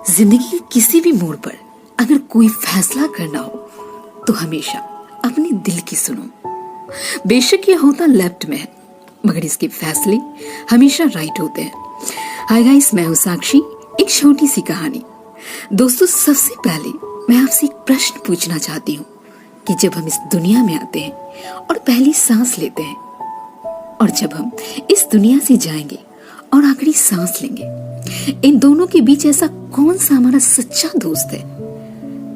जिंदगी के किसी भी मोड़ पर अगर कोई फैसला करना हो तो हमेशा अपने दिल की सुनो। बेशक ये होता लेफ्ट में है, मगर इसके फैसले हमेशा राइट होते हैं। हाय गाइस, मैं हूं साक्षी। एक छोटी सी कहानी। दोस्तों, सबसे पहले मैं आपसे एक प्रश्न पूछना चाहती हूँ कि जब हम इस दुनिया में आते हैं और पहली सांस लेते हैं और जब हम इस दुनिया से जाएंगे और आखिरी सांस लेंगे, इन दोनों के बीच ऐसा कौन सा हमारा सच्चा दोस्त है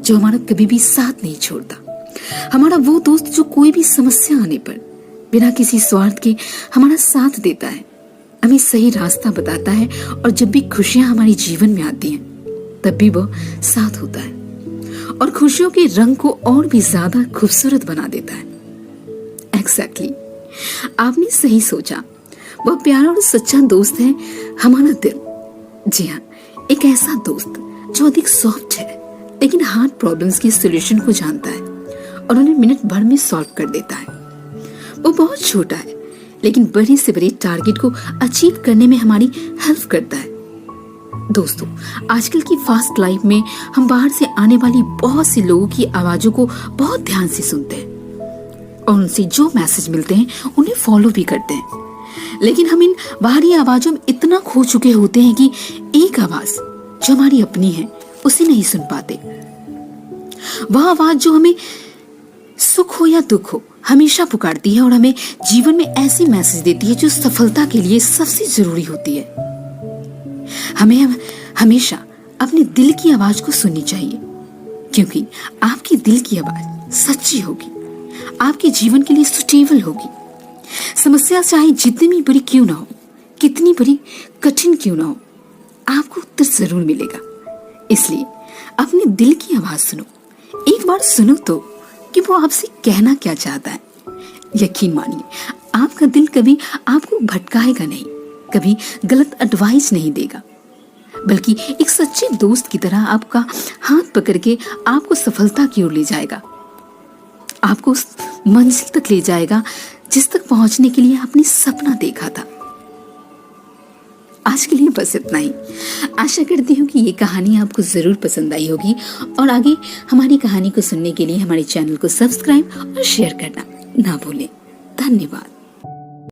जो हमारा कभी भी साथ नहीं छोड़ता? हमारा वो दोस्त जो कोई भी समस्या आने पर बिना किसी स्वार्थ के हमारा साथ देता है, हमें सही रास्ता बताता है और जब भी खुशियां हमारे जीवन में आती हैं तब भी वो साथ होता है और खुशियों के रंग को और भी ज्यादा खूबसूरत बना देता है। एग्जैक्टली, आपने सही सोचा, वह प्यारा और सच्चा दोस्त है हमारा दिल। जी हाँ, एक ऐसा दोस्त जो अधिक सॉफ्ट है लेकिन हार्ड प्रॉब्लम्स के सॉल्यूशन को जानता है और उन्हें मिनट भर में सॉल्व कर देता है। वो बहुत छोटा है लेकिन बड़े से बड़े टारगेट को अचीव करने में हमारी हेल्प करता है। दोस्तों, आजकल की फास्ट लाइफ में हम बाहर से आने वाली बहुत से लोगों की आवाजों को बहुत ध्यान से सुनते हैं और उनसे जो मैसेज मिलते हैं उन्हें फॉलो भी करते हैं, लेकिन हम इन बाहरी आवाजों में इतना खो चुके होते हैं कि एक आवाज जो हमारी अपनी है उसे नहीं सुन पाते। वह आवाज जो हमें सुख हो या दुख हो हमेशा पुकारती है और हमें जीवन में ऐसी मैसेज देती है जो सफलता के लिए सबसे जरूरी होती है। हमें हमेशा अपने दिल की आवाज को सुननी चाहिए, क्योंकि आपकी दिल की आवाज सच्ची होगी, आपके जीवन के लिए सुटेबल होगी। समस्या चाहे जितनी भी बड़ी क्यों ना हो, कितनी बड़ी कठिन क्यों ना हो, आपको उत्तर जरूर मिलेगा। इसलिए अपने दिल की आवाज सुनो। एक बार सुनो तो कि वो आपसे कहना क्या चाहता है। यकीन मानिए, आपका दिल कभी आपको भटकाएगा नहीं, कभी गलत एडवाइस नहीं देगा, बल्कि एक सच्चे दोस्त की तरह आपका हाथ पकड़ के आपको सफलता की ओर ले जाएगा, आपको उस मंजिल तक ले जाएगा जिस तक पहुंचने के लिए आपने सपना देखा था। आज के लिए बस इतना ही। आशा करती हूँ कि ये कहानी आपको जरूर पसंद आई होगी और आगे हमारी कहानी को सुनने के लिए हमारे चैनल को सब्सक्राइब और शेयर करना ना भूलें। धन्यवाद।